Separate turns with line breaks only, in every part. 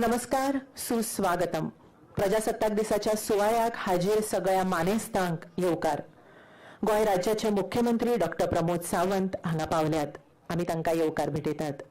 नमस्कार, सुस्वागतम. प्रजासत्ताक दिसाच्या सुवाळ्याक हाजीर सगळ्या मानेस्तांक येवकार. गोंय राज्याचे मुख्यमंत्री डॉक्टर प्रमोद सावंत हांगा पावल्यात. आमी तांकां येवकार भेटयतात.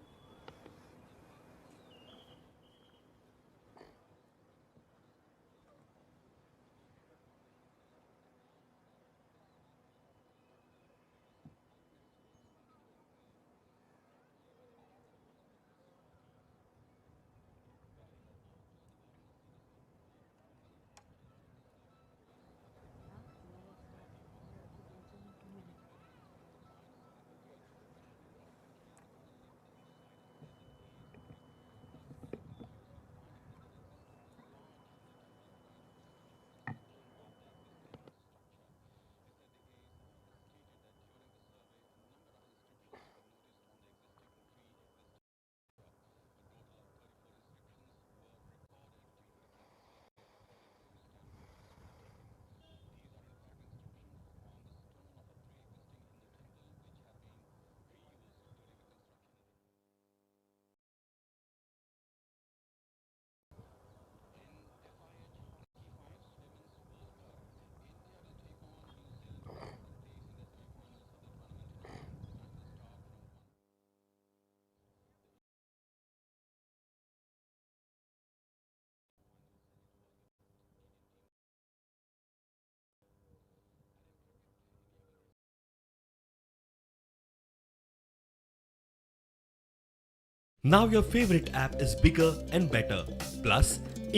Now your favorite app is bigger and better. Plus,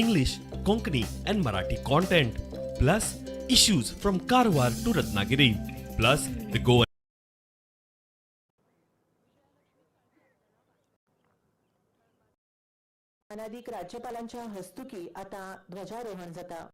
English, Konkani and Marathi content. Plus, issues from Karwar to Ratnagiri. Plus, the Goan.
अनादिक राज्यपालांच्या हस्तुकी आता ध्वजारोहण जाता.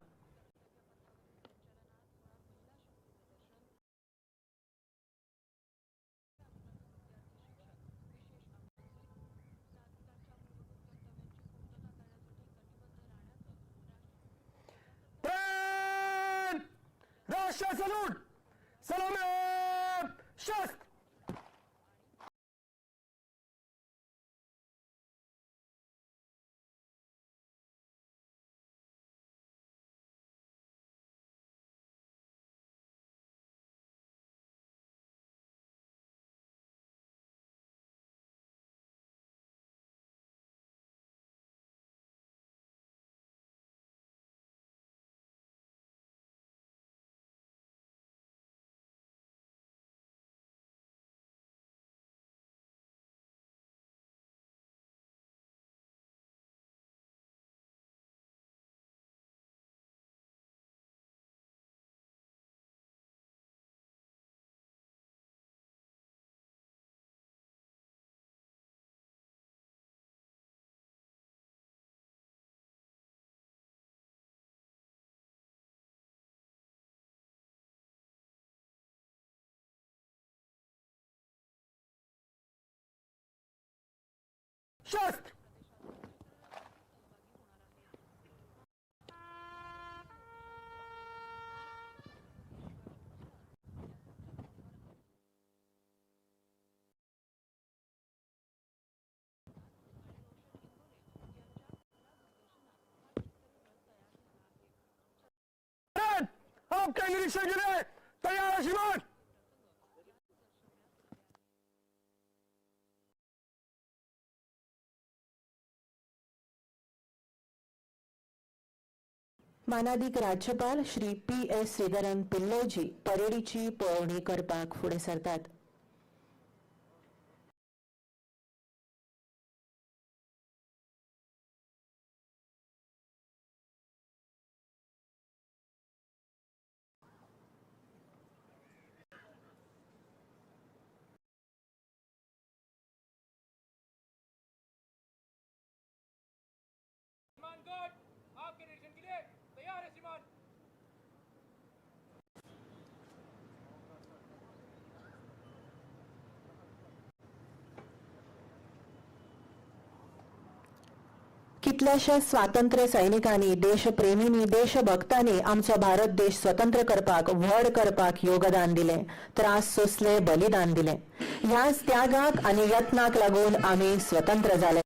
Russia salute! Salome! Shast! Shast! आपका निरीक्षण के लिए तैयार है श्रीमान.
मानादिक राज्यपाल श्री P.S. श्रीधरन पिल्लोजी परेडीची पळोवणी करपाक फुडें सरतात.
आपके निरीक्षण के लिए तैयार है श्रीमान.
कितल्याशा स्वातंत्र्य सैनिकांनी, देशप्रेमींनी, देशभक्तांनी आमचो भारत देश स्वतंत्र करपाक, व्हड करपाक योगदान दिलें, त्रास सोसले, बलिदान दिलें. ह्याच त्यागाक आनी यत्नाक लागून आमी स्वतंत्र जाले.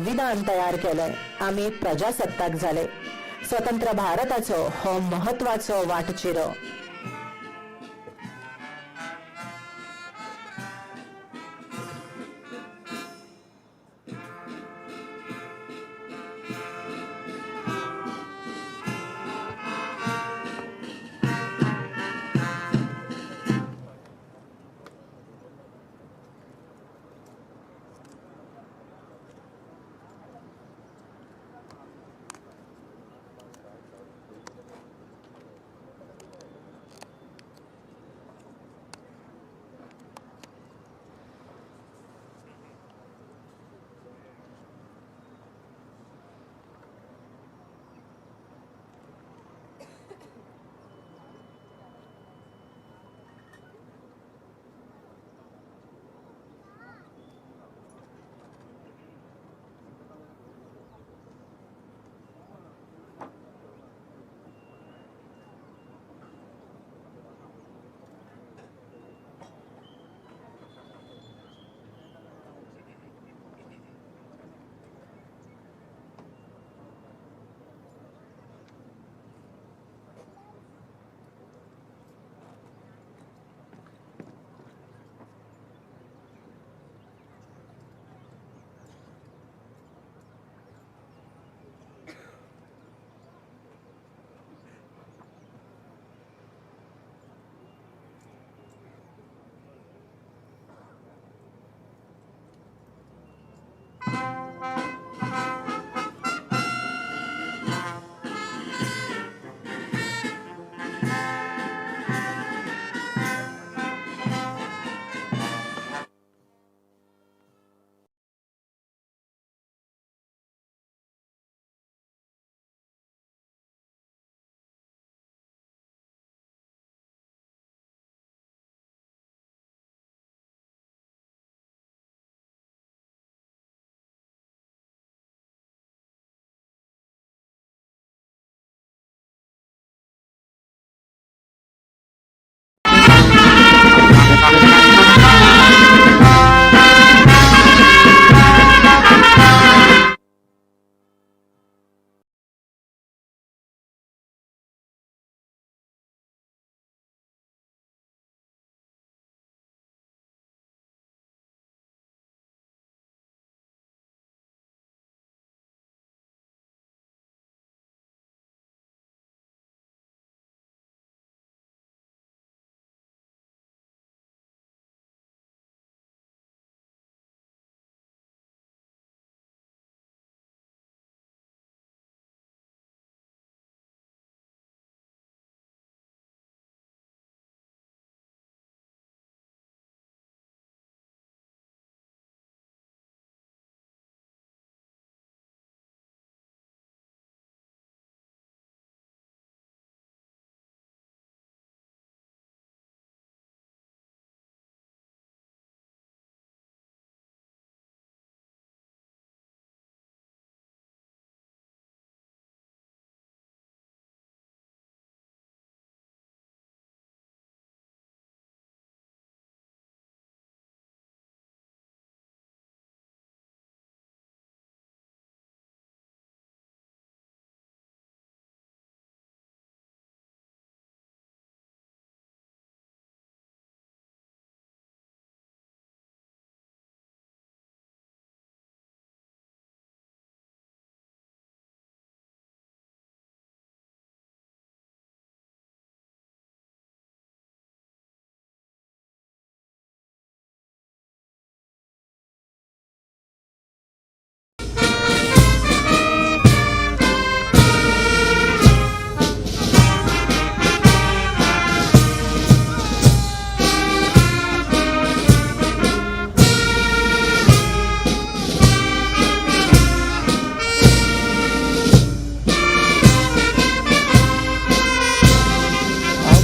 संविधान तयार केलंय, आम्ही एक प्रजासत्ताक झाले. स्वतंत्र भारताचो हो महत्वाचो वाटचिरो.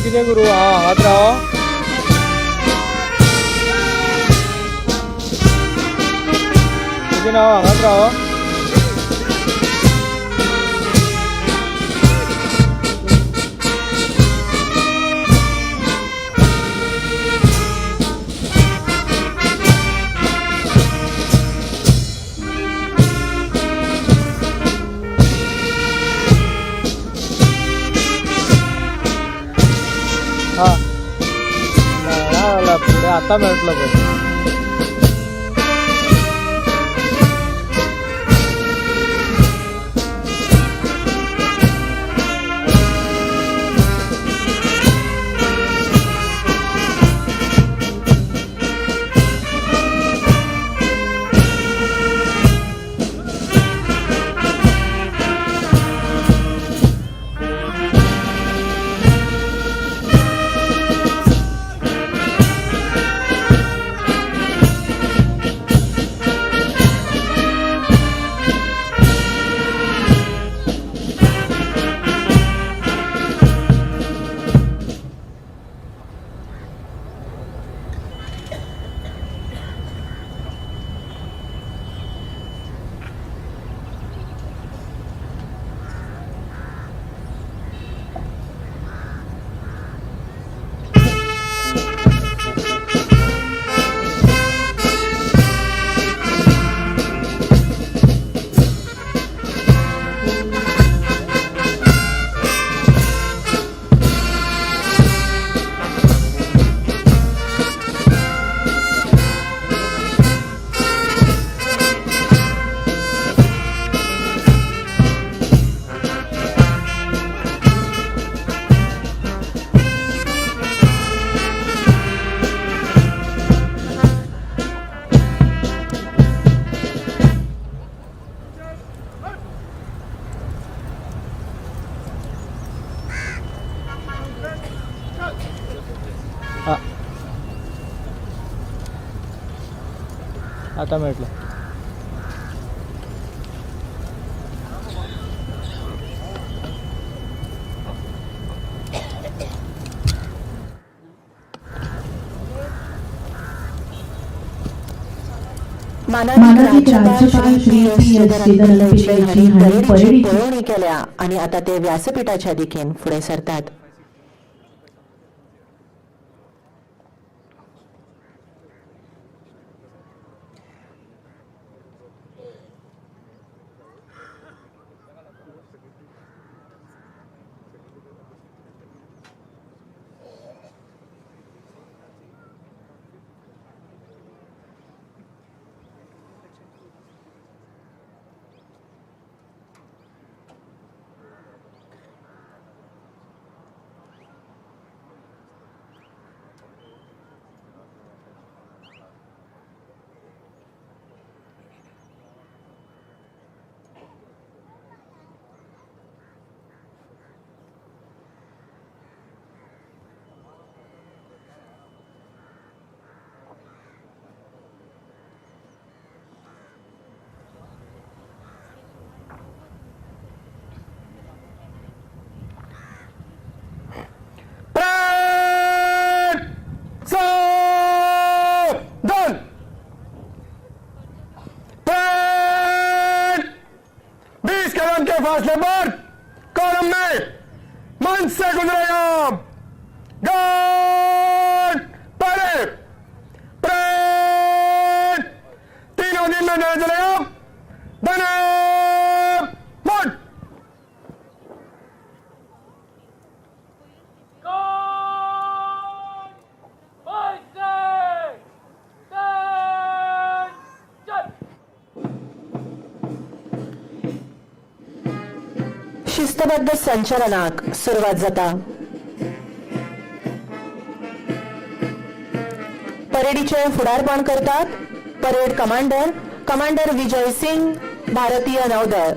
किती गुरु हात राहा किती नाव हात राहा आता म्हटलं पण आता म्हटलं
माननीय राज्यपाल श्री श्रीधर पिल्लई यांनी परेडची पळवणी केल्या आणि आता ते व्यासपीठाच्या दिशेने पुढे सरतात.
फासले पर कॉलम में मंच से गुजरेगा गार्ड परे परेड तीनों दिन में देना चलेगा बने मुट
शिस्तबद्ध संचलनाक सुरुवात जाता. परेडीचे फुडारपण करतात परेड कमांडर विजय सिंग, भारतीय नौदळ.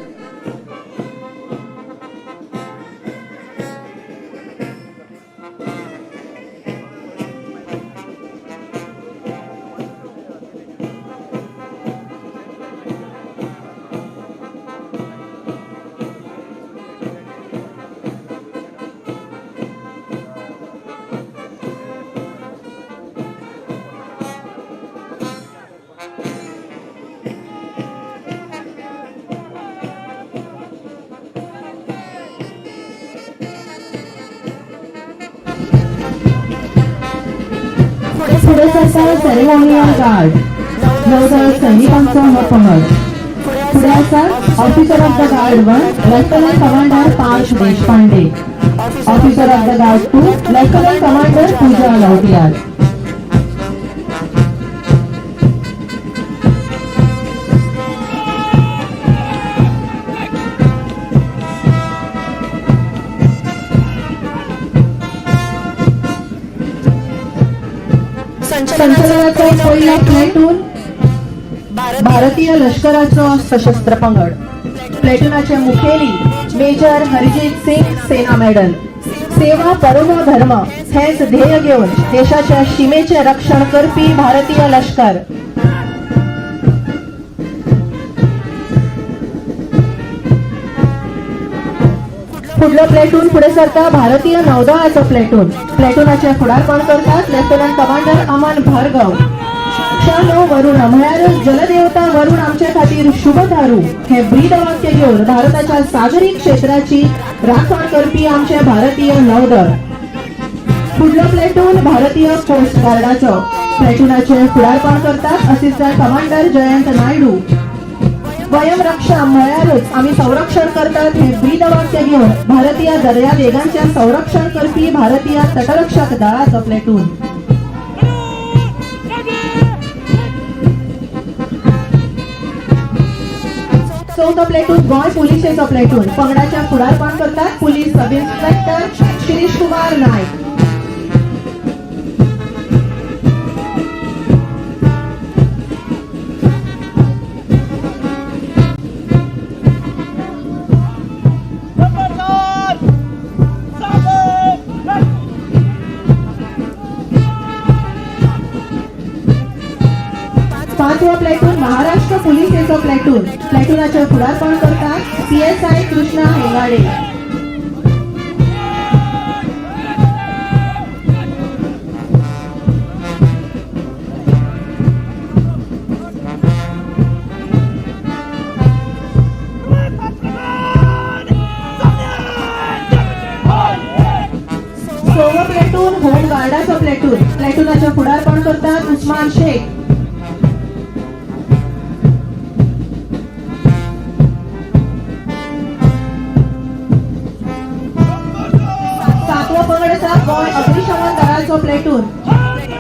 पुढे सरकार सेरेमोनियल गार्ड नौदल सैनिकांचा पहल. पुढे असतात officer of the guard 1 lieutenant commander Parsh Deshpande, officer of the guard 2 lieutenant commander Pooja Lautiyal. संचलनाचा पहिला प्लेटून भारतीय लष्कराचो सशस्त्र पंगड. प्लेटूनाचे मुखेली मेजर हरजीत सिंग सेना मेडल. सेवा परमो धर्म हेच ध्येय घेऊन देशाच्या सीमेचे रक्षण करपी भारतीय लष्कर. पुढलं प्लेटून पुढे सरता भारतीय नौदलाचं प्लेटून. प्लेटूनाचे फुडारपण करतात लेफ्टनंट कमांडर अमन भार्गव. क्षण वरुण म्हळ्यार जलदेवता वरुण आमच्या खातीर शुभ थारू हे ब्रीद वाक्य घेऊन भारताच्या सागरी क्षेत्राची राखण करपी आमचे भारतीय नौदल. पुढलं प्लेटून भारतीय कोस्ट गार्डाचो. प्लेटूनाचे फुडारपण करतात असिस्टंट कमांडर जयंत नायडू. वयम रक्षा म्हळ्यारच आम्ही संरक्षण करतात हे ब्रीद वाक्य घेऊन भारतीय दर्या वेगांचे संरक्षण करपी भारतीय तटरक्षक दळाचं प्लेटून. चौथं प्लेटून गोय पोलिसेचं प्लेटून. पंगडाच्या फुडारपण करतात police sub inspector Shirish Kumar Naik. पाचवा प्लेटून महाराष्ट्र पोलिसेचं प्लेटून. प्लेटूनाचे फुडारपण करतात PSI कृष्णा हेंगाडे. सोवं प्लेटून होम गार्डाचं प्लेटून. प्लेटूनाचे फुडारपण करतात उस्मान शेख. गोय अग्निशमन दलाचो प्लेटून.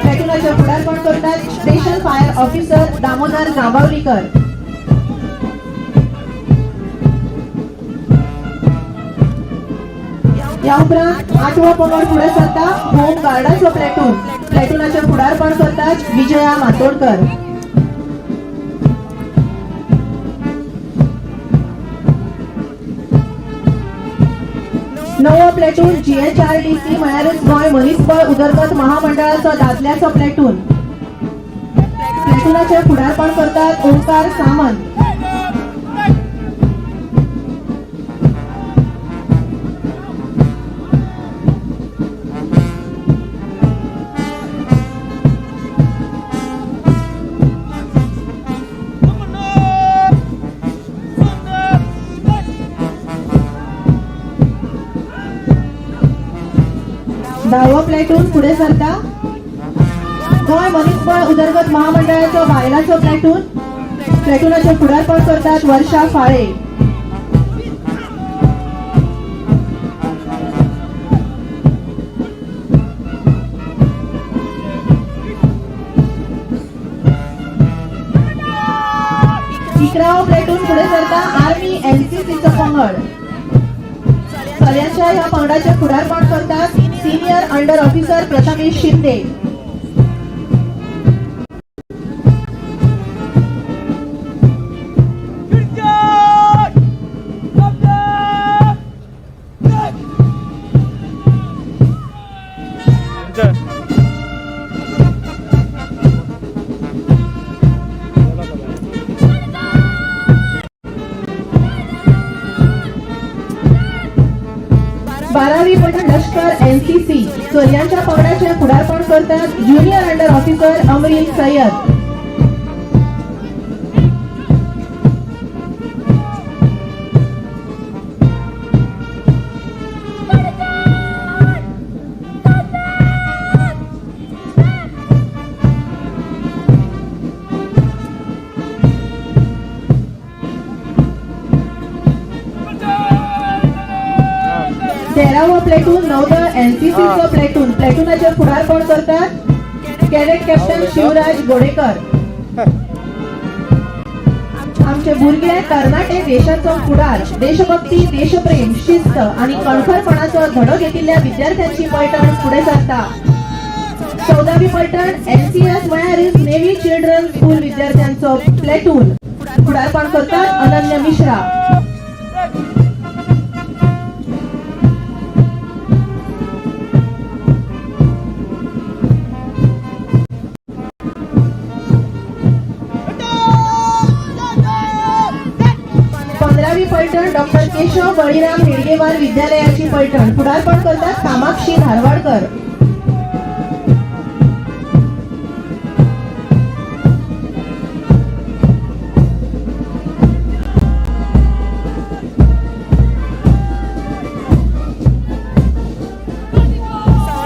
प्लेटूनाचे फुडारपण करतात station fire officer Damodar Jambavlikar. या उपरांत 8वं पंगड पुढे सरता होम गार्डाचो प्लेटून. प्लेटूनाचे फुडारपण करतात विजया मातोडकर. 9वं प्लेटून GHRDC म्हळ्यारच गोय मनीसबळ उदरगत महामंडळाचो दादल्याचो प्लेटून. प्लेटूनाचे फुडारपण करतात ओंकार सामंत. दहावं प्लेटून पुढे सरता गोय मनीसबळ उदरगत महामंडळाचो बायलाचो प्लेटून. प्लेटूनाचे फुडारपण करतात वर्षा फाळे. इकरावं प्लेटून पुढे सरता आर्मी NCCचं पंगड. चल्यांच्या या पंगडाचे फुडारपण करतात senior under officer Prathamesh Shinde. बारावी पटन लष्कर NCC चोरयांच्या पंगडाचे फुडारपण करतात junior under officer Amreen Sayyad. तेरावं प्लेटून नौदळ NCCचं प्लेटून. प्लेटूनाचे फुडारपण करतात कॅडेट कॅप्टन शिवराज गोडेकर. आमचे भुरगे तरणाटे देशाचो फुडार, देशभक्ती, देशप्रेम, शिस्त आणि कणखरपणाचो धडो घेतिल्ल्या विद्यार्थ्यांची पैठण पुढे सरता. 14वी पलटण NCS मयारीज नेव्ही चिल्ड्रन स्कूल विद्यार्थ्यांचं प्लेटून पुढारपण करतात अनन्य मिश्रा. पलटण डॉक्टर केशव बळीराम हेडगेवार विद्यालयाची पलटण पुढारपण करतात कामाक्षी धारवाडकर.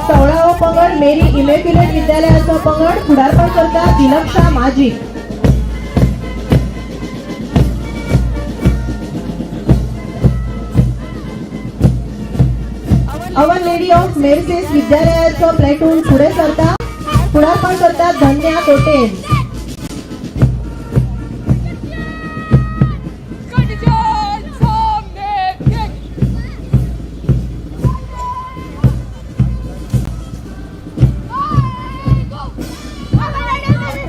सोळावा पंगड मेरी इमॅक्युलेट विद्यालयाचा पंगड पुढारपण करतात दिलक्षा माजी. अवर लेडी ऑफ मेर्सेस विद्यालयाचं प्लेटून पुढारपण करतात धन्या कोटेन.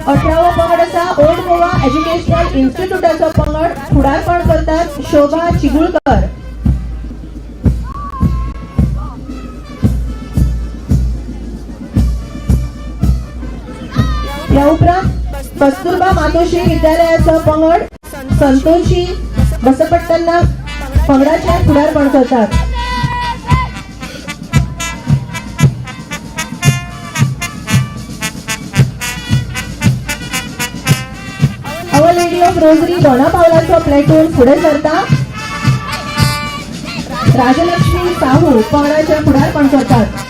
अठरावा पंगड असा ओल्ड गोवा एज्युकेशनल इन्स्टिट्यूटाचा पंगड पुढारपण करतात शोभा चिगुळकर. या उपरांत कस्तुरबा मातोश्री विद्यालयाचा पंगड संतोषी बसपट्टन्ना पंगडाच्या पुढारपण करतात. अवर लेडी ऑफ रोजरी दोनापावलाचा प्लेटून पुढे सरता राजलक्ष्मी साहू पंगडाच्या पुढारपण करतात.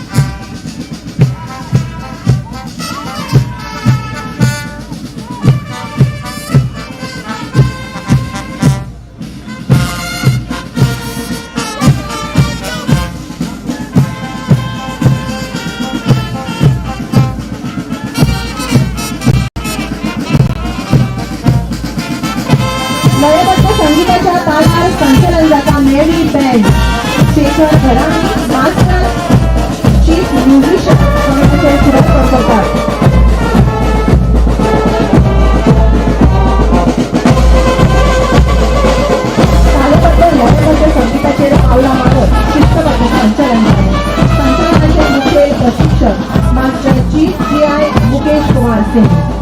लयबद्ध संगीताच्या तालावर संचलन जाता मेरी band Shekhar Gharani master chief musician पंगडाचे पुढारपण करतात. तालबद्ध लयबद्ध संगीताचे पावला मारत शिस्तबद्ध संचलन झाले. संचलनाचे मुख्य प्रशिक्षक master chief GI Mukesh Kumar Singh.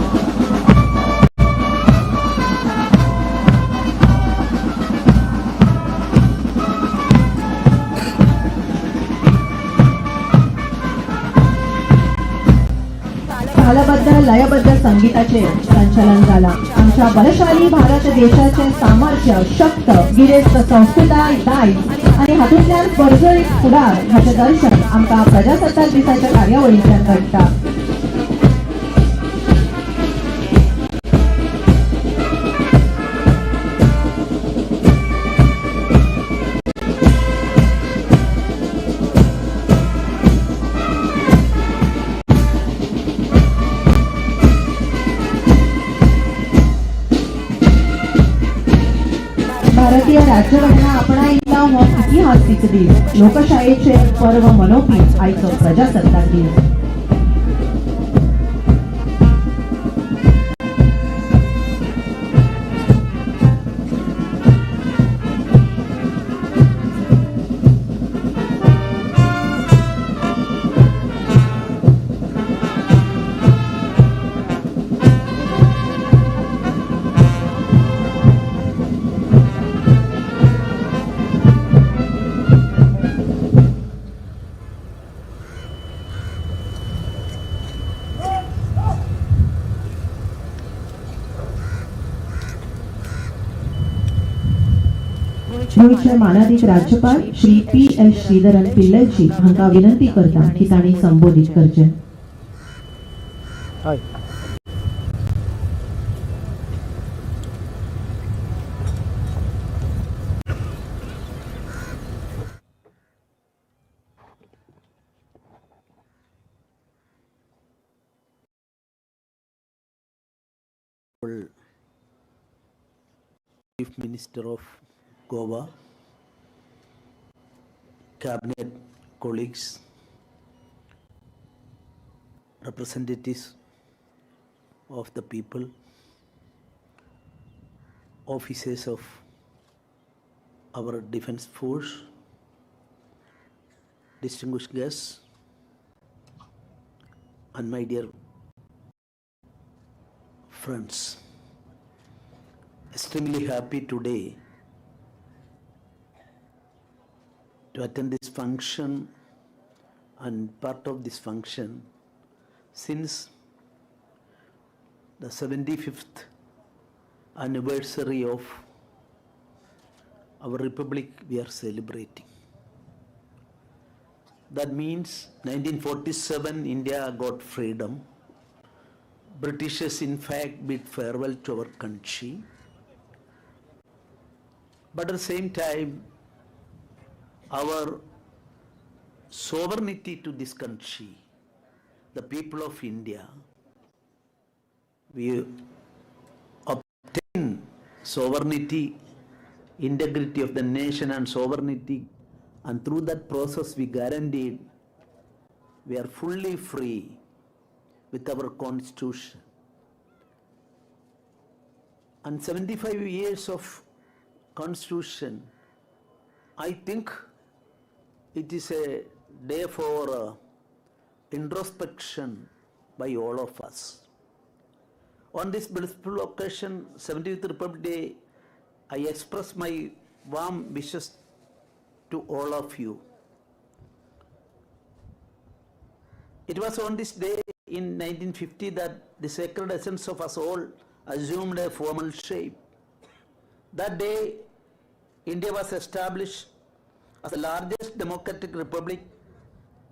तालबद्ध लयबद्ध संगीताचे संचलन झाला. आमच्या बलशाली भारत देशाचे सामर्थ्य शक्त गिरेस्त संस्कृताय दाय आणि हातूंतल्यान परजळीत फुडार हाचे दर्शन आमकां प्रजासत्ताक दिसाच्या कार्यावळींतल्यान घडटा. भारतीय राज्यघटना आपणायिल्लो हो इतिहासीक दीस लोकशायेचे पर्व मनोवपी आयचो प्रजासत्ताक दीस. गोंयचे मानाधीश राज्यपाल श्री PS श्रीधरन पिल्लयजी हांकां विनंती करता की तांणी संबोधीत करचें.
हय.
Chief Minister of Goa, cabinet colleagues, representatives of the people, officers of our defense force, distinguished guests, and my dear friends, extremely happy today to attend this function and part of this function since the 75th anniversary of our republic we are celebrating. That means 1947 India got freedom. Britishers in fact bid farewell to our country. But at the same time, our sovereignty to this country, the people of India, we obtain sovereignty, integrity of the nation and sovereignty, and through that process we guaranteed we are fully free with our constitution. And 75 years of constitution, I think it is a day for introspection by all of us. On this blissful occasion, 70th Republic Day, I express my warm wishes to all of you. It was on this day in 1950 that the sacred essence of us all assumed a formal shape. That day, India was established as the largest democratic republic,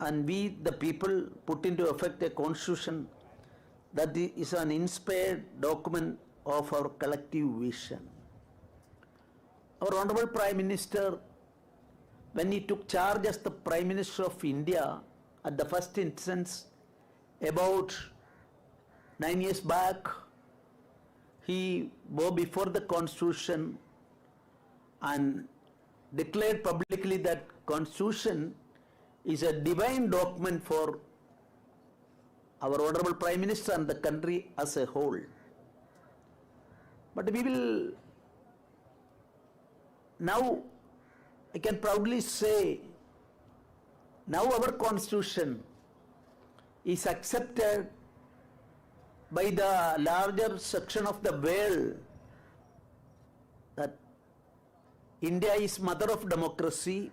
and we, the people, put into effect a constitution that is an inspired document of our collective vision. Our Honorable Prime Minister, when he took charge as the Prime Minister of India at the first instance, about 9 years back, he bore before the Constitution and declared publicly that Constitution is a divine document for our Honorable Prime Minister and the country as a whole. But we will now, I can proudly say, now our Constitution is accepted by the larger section of the world that India is mother of democracy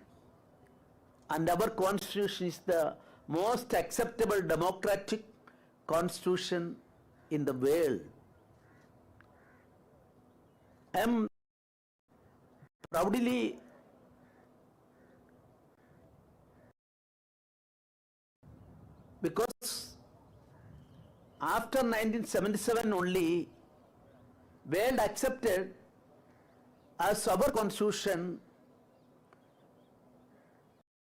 and our Constitution is the most acceptable democratic Constitution in the world. I am proudly because after 1977 only, world accepted as our Constitution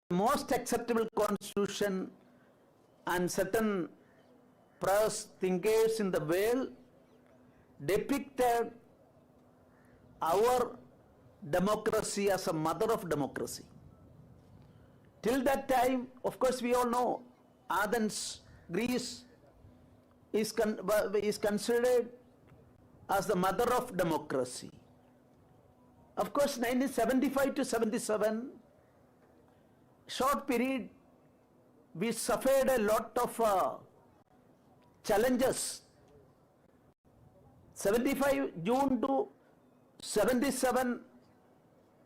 most acceptable Constitution, and certain press thinkers in the world depicted our democracy as a mother of democracy. Till that time, of course, we all know Athens, Greece is considered as the mother of democracy. Of course, 1975 to 77, short period, we suffered a lot of challenges. 75 June to 77,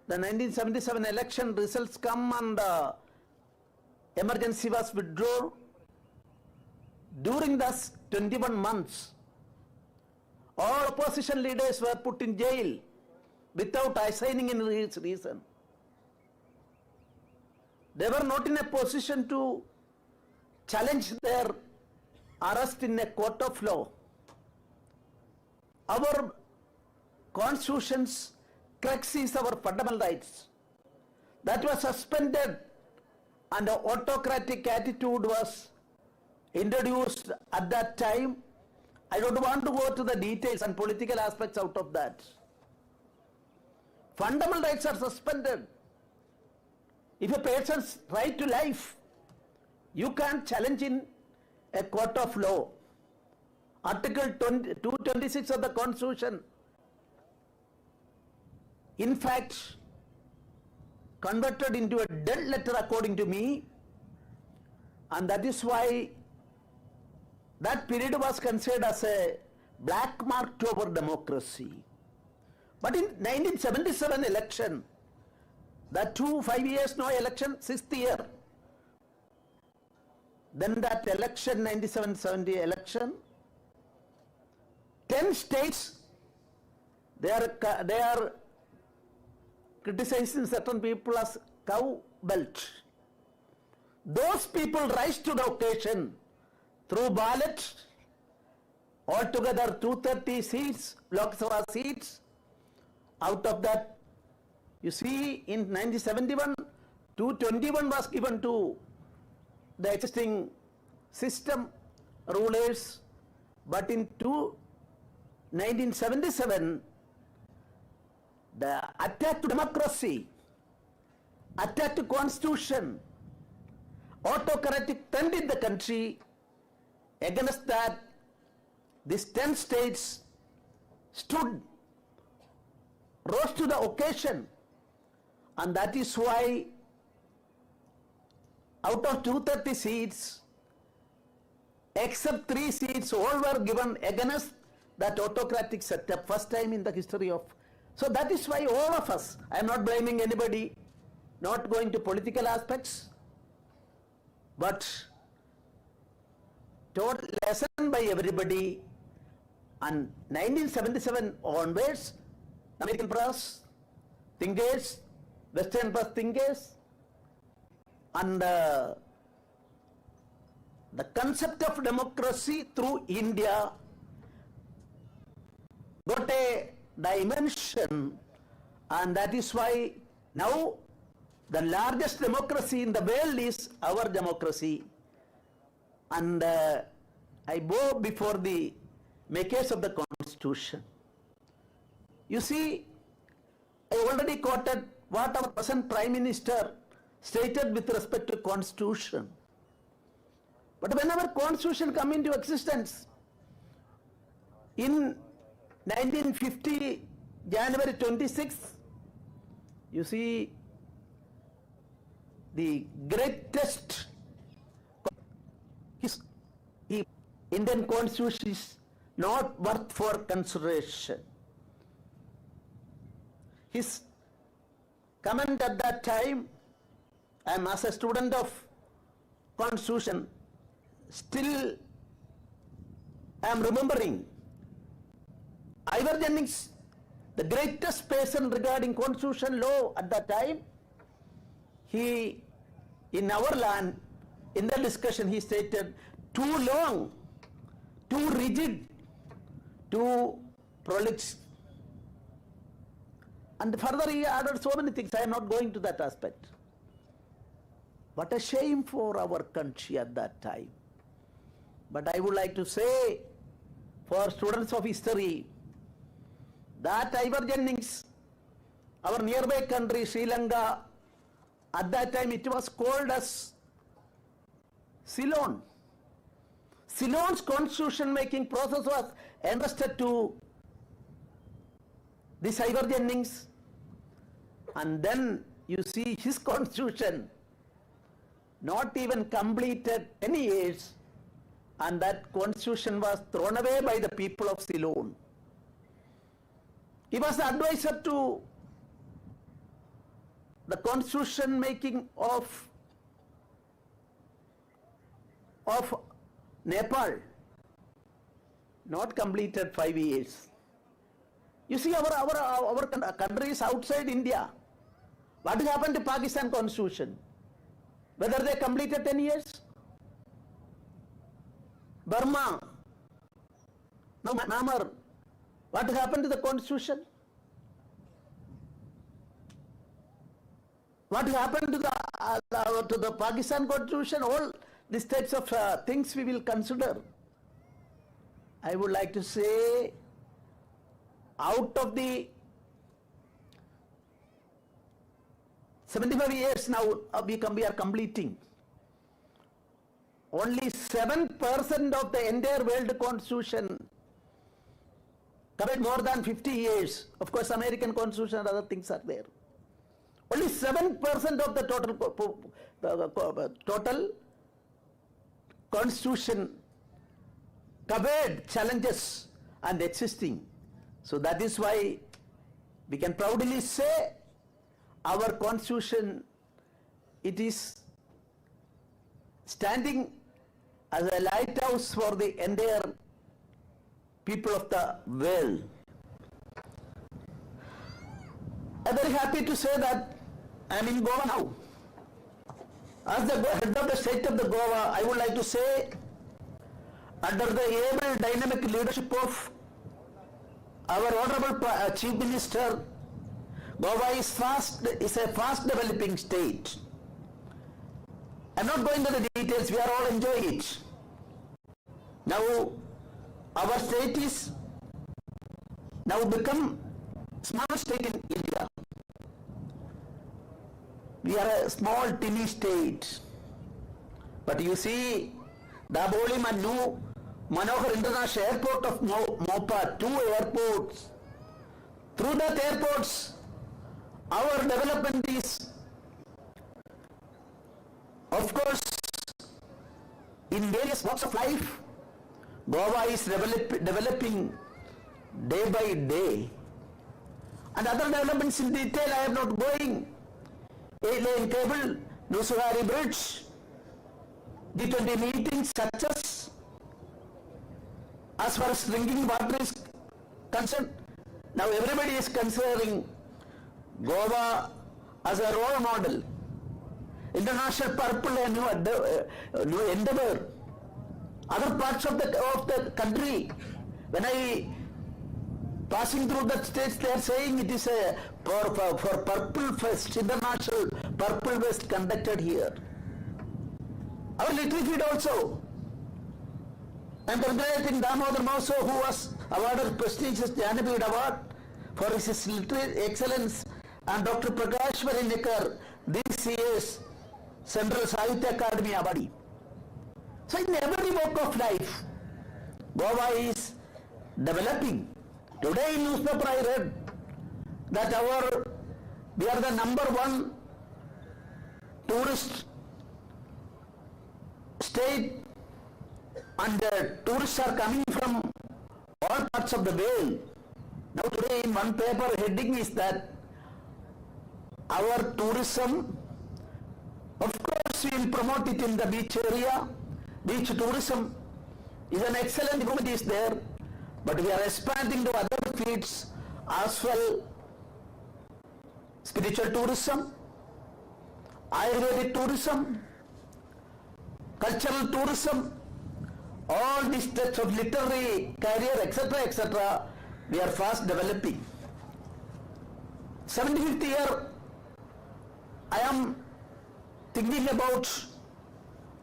the 1977 election results come and emergency was withdrawn. During those 21 months, all opposition leaders were put in jail without assigning any reason. They were not in a position to challenge their arrest in a court of law. Our Constitution's crux is our fundamental rights. That was suspended and an autocratic attitude was introduced at that time. I don't want to go to the details and political aspects out of that. Fundamental rights are suspended. If a person's right to life, you can't challenge in a court of law. Article 226 of the Constitution, in fact, converted into a dead letter according to me, and that is why that period was considered as a black mark to our democracy. But in 1977 election, that 5 years no election, 6th year, then that election, 1970 election, 10 states, they are criticizing certain people as cow belt. Those people rise to the occasion through ballot, altogether 230 seats, Lok Sabha seats. Out of that, you see, in 1971, 221 was given to the existing system rulers, but in 1977, the attack to democracy, attack to constitution, autocratic trend in the country, against that, these 10 states rose to the occasion, and that is why out of 230 seats, except 3 seats, all were given against that autocratic setup, first time in the history of. So that is why all of us, I am not blaming anybody, not going to political aspects, but taught lesson by everybody, and 1977 onwards, American press, thinkers, Western press thinkers, and the concept of democracy through India got a dimension, and that is why now the largest democracy in the world is our democracy. And I bow before the makers of the Constitution. You see, I already quoted what our present Prime Minister stated with respect to Constitution. But when our Constitution come into existence, in 1950, January 26th, you see, the greatest Indian Constitution is not worth for consideration. His comment at that time, I am as a student of Constitution, still I am remembering Ivor Jennings, the greatest person regarding Constitution law at that time. He, in our land, in the discussion, he stated, too long, too rigid, too prolix. And further he added so many things. I am not going to that aspect. What a shame for our country at that time. But I would like to say, for students of history, that Ivor Jennings, our nearby country, Sri Lanka, at that time it was called as Ceylon. Ceylon's constitution making process was entrusted to this Ivor Jennings, and then you see his constitution not even completed 10 years, and that constitution was thrown away by the people of Ceylon. He was the advisor to the constitution making of Nepal, not completed 5 years. You see, our country is outside India. What happened to Pakistan constitution? Whether they completed 10 years? Burma, no, Myanmar, what happened to the constitution? What happened to the Pakistan constitution? All these types of things we will consider. I would like to say, out of the 75 years now we are completing, only 7% of the entire world constitution covered more than 50 years. Of course, American constitution and other things are there. Only 7% of the total constitution covered challenges and existing. So that is why we can proudly say our constitution, it is standing as a lighthouse for the entire people of the world. I'm very happy to say that I am in Goa now. As the head of the state of the Goa, I would like to say, under the able dynamic leadership of our Honorable Chief Minister, Goa is a fast developing state. I'm not going to the details, we are all enjoying it. Now, our state is now become small state in India. We are a small tiny state. But you see, Dabolim and New Manohar International Airport of Mopa, 2 airports. Through that airports, our development is, of course, in various walks of life, Goa is developing day by day. And other developments in detail I am not going. 8-lane cable, Nusugari Bridge, G20 meetings, such as far as drinking water is concerned. Now everybody is considering Goa as a role model. International purple and new endeavor. Other parts of the country, when I passing through that states, they are saying it is a for Purple Fest, International Purple Fest conducted here. Our literature also. I am congratulating Damodar Mauso, who was awarded prestigious Jnanapith Award for his literary excellence, and Dr. Prakash Varinikar, this year's Central Sahitya Academy Award. So in every walk of life, Goa is developing. Today in newspaper I read that we are the #1 tourist state, and tourists are coming from all parts of the world. Now today in one paper heading is that our tourism, of course we will promote it in the beach area. Beach tourism is an excellent improvement is there, but we are expanding to other fields as well. Spiritual tourism, Ayurvedic tourism, cultural tourism, all these types of literary career, etc., we are fast developing. 75th year, I am thinking about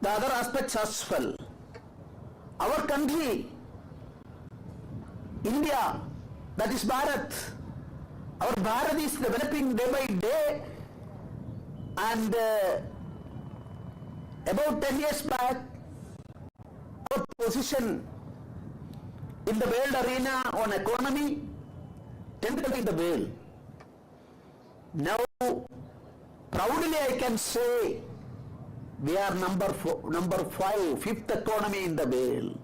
the other aspects as well. Our country, India, that is Bharat. Our Bharat is developing day by day, and about 10 years back, our position in the world arena on economy, 10th in the world. Now, proudly I can say, we are number 5, 5th economy in the world.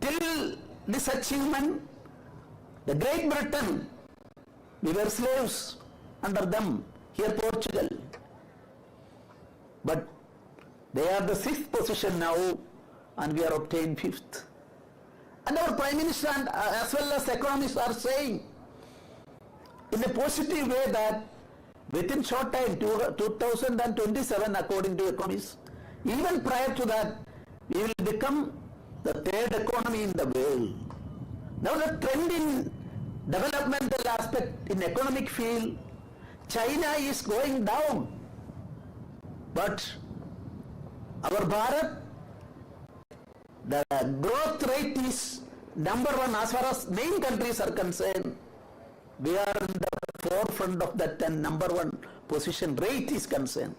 Till this achievement, the Great Britain, we were slaves under them, here Portugal. But they are the 6th position now, and we are obtained 5th. And our Prime Minister and as well as economists are saying in a positive way that within short time, 2027, according to economists, even prior to that, we will become the 3rd economy in the world. Now the trend in developmental aspect in economic field, China is going down, but our Bharat, the growth rate is #1 as far as main countries are concerned. We are in the forefront of that, and #1 position rate is concerned.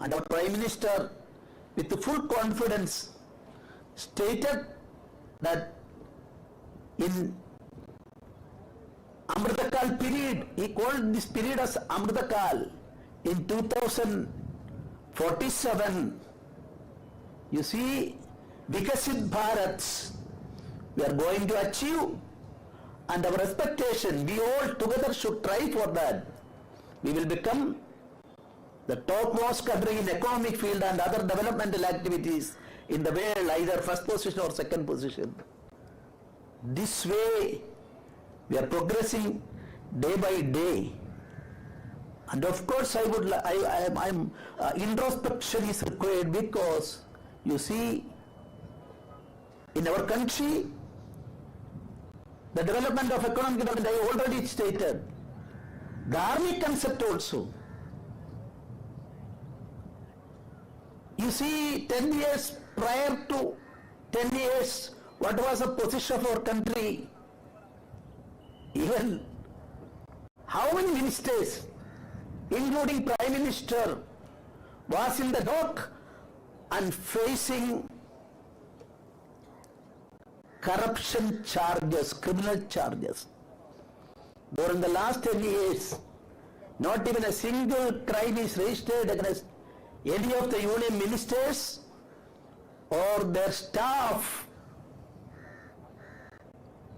And our Prime Minister, with full confidence, stated that in Amritakal period, he called this period as Amritakal. In 2047, you see, Vikasit Bharat, we are going to achieve, and our expectation, we all together should try for that. We will become the topmost country in economic field and other developmental activities in the world, either first position or second position. This way, we are progressing day by day. And of course, introspection is required, because you see, in our country, the development of economic development, I already stated, dharmic concept also. You see, 10 years prior to 10 years, what was the position of our country? Even how many ministers, including Prime Minister, was in the dock and facing corruption charges, criminal charges. During the last 10 years, not even a single crime is registered against any of the union ministers or their staff.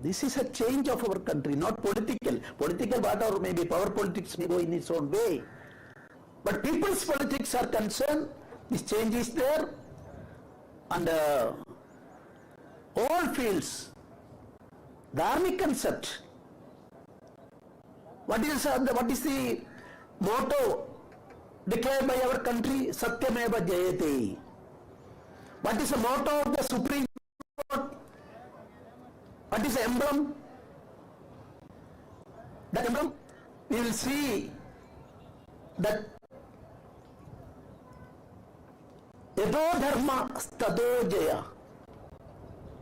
This is a change of our country, not political. Political, whatever may be, power politics may go in its own way. But people's politics are concerned, this change is there, and all fields, dharmic concept. What is the motto declared by our country? Satyameva Jayate. What is the motto of the Supreme Court? What is the emblem? That emblem, we will see that Yado Dharma Stado Jaya.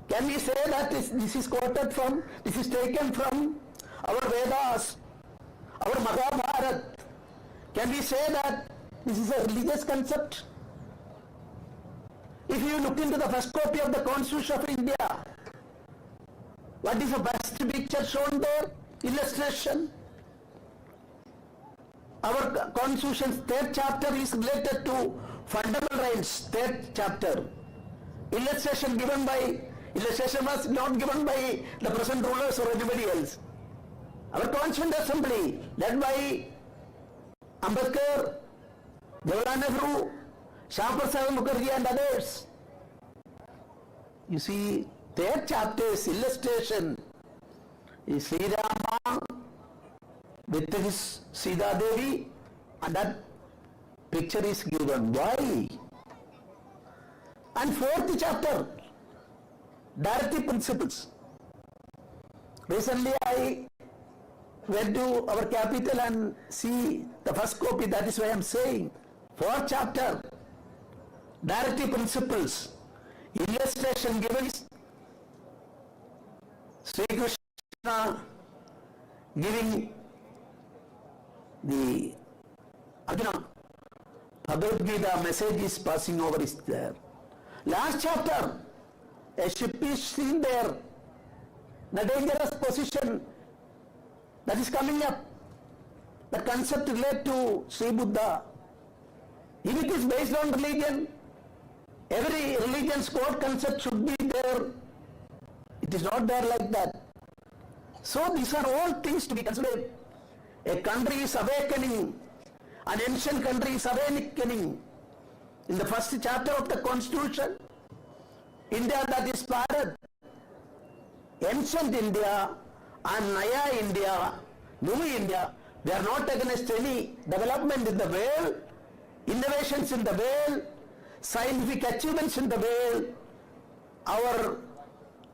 Can we say that this is quoted from, this is taken from our Vedas, our Mahabharata? Can we say that this is a religious concept? If you look into the first copy of the Constitution of India, what is the best picture shown there? Illustration. Our Constitution's 3rd chapter is related to fundamental rights, 3rd chapter. Illustration was not given by the present rulers or anybody else. Our Constituent Assembly, led by Ambedkar, Jawaharlal Nehru, Shyam Prasad Mukherjee and others. You see, 3rd chapter's illustration is Sri Rama with his Sita Devi, and that picture is given. Why? And 4th chapter, directive principles. Recently I went to our capital and see the first copy, that is why I am saying. 4th chapter, directive principles. Illustration given is Sri Krishna giving the Arjuna Bhagavad Gita message is passing over is there. Last chapter, a ship is seen there, the dangerous position that is coming up. The concept related to Sri Buddha. If it is based on religion, every religion's core concept should be there. It is not there like that. So these are all things to be considered. A country is awakening, an ancient country is awakening. In the first chapter of the Constitution, India, that is Bharat, ancient India and Naya India, New India, they are not against any development in the world, innovations in the world, scientific achievements in the world. Our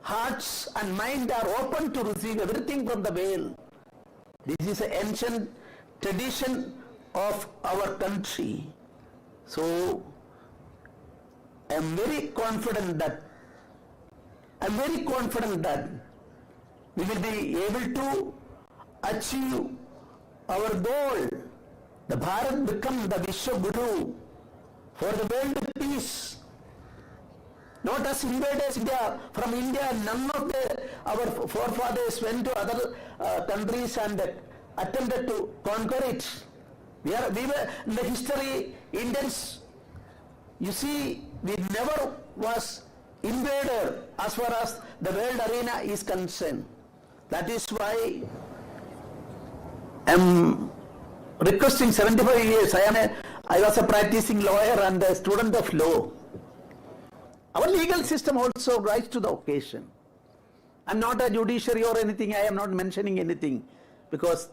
hearts and mind are open to receive everything from the world. This is an ancient tradition of our country. So, I am very confident that we will be able to achieve our goal. The Bharat become the Vishwa Guru for the world peace. Not as invaders India, from India, none of our forefathers went to other countries and attempted to conquer it. We were in the history, Indians, you see, we never was invaded as far as the world arena is concerned. That is why I am requesting 75 years. I was a practicing lawyer and a student of law. Our legal system also rises to the occasion. I am not a judiciary or anything. I am not mentioning anything because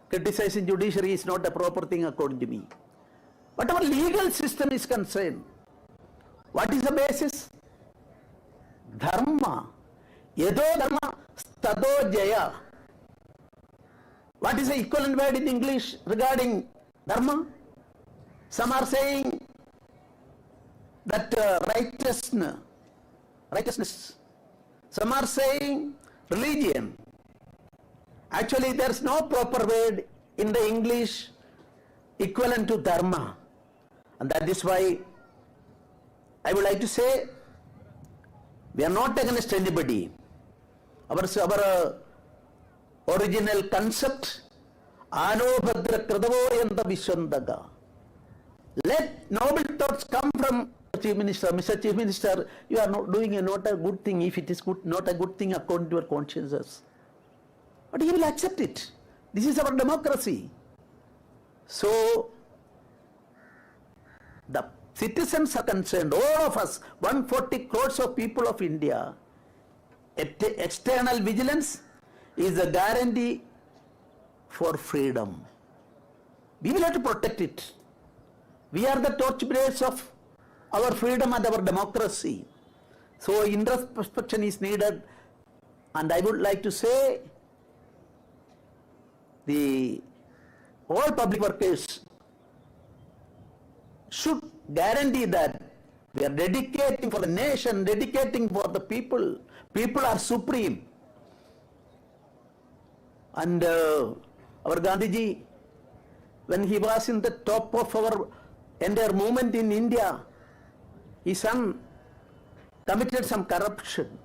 criticizing judiciary is not a proper thing according to me. But our legal system is concerned. What is the basis? Dharma. Yado dharma, stado jaya. What is the equivalent word in English regarding dharma? Some are saying that righteousness. Some are saying religion. Actually, there is no proper word in the English equivalent to dharma. And that is why I would like to say we are not against anybody. Our original concept, Ano Bhadra Kradavo Yanta Vishwandaga. Let noble thoughts come from Chief Minister. Mr. Chief Minister, you are not doing not a good thing if it is good, not a good thing according to your consciences. But he will accept it. This is our democracy. So, the citizens are concerned, all of us, 140 crores of people of India, external vigilance is a guarantee for freedom. We will have to protect it. We are the torchbearers of our freedom and our democracy. So introspection is needed, and I would like to say all public workers should guarantee that we are dedicating for the nation, dedicating for the people. People are supreme. And our Gandhiji, when he was in the top of our entire movement in India, his son committed some corruption.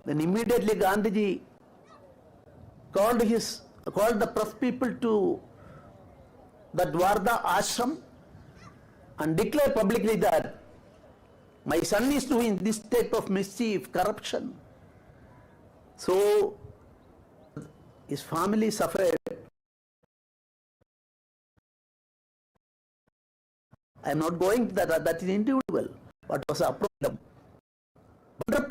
Then immediately Gandhiji called the press people to that Varta ashram and declared publicly that my son is doing this type of mischief, corruption. So his family suffered. I am not going to that is individual. What was a problem? 100%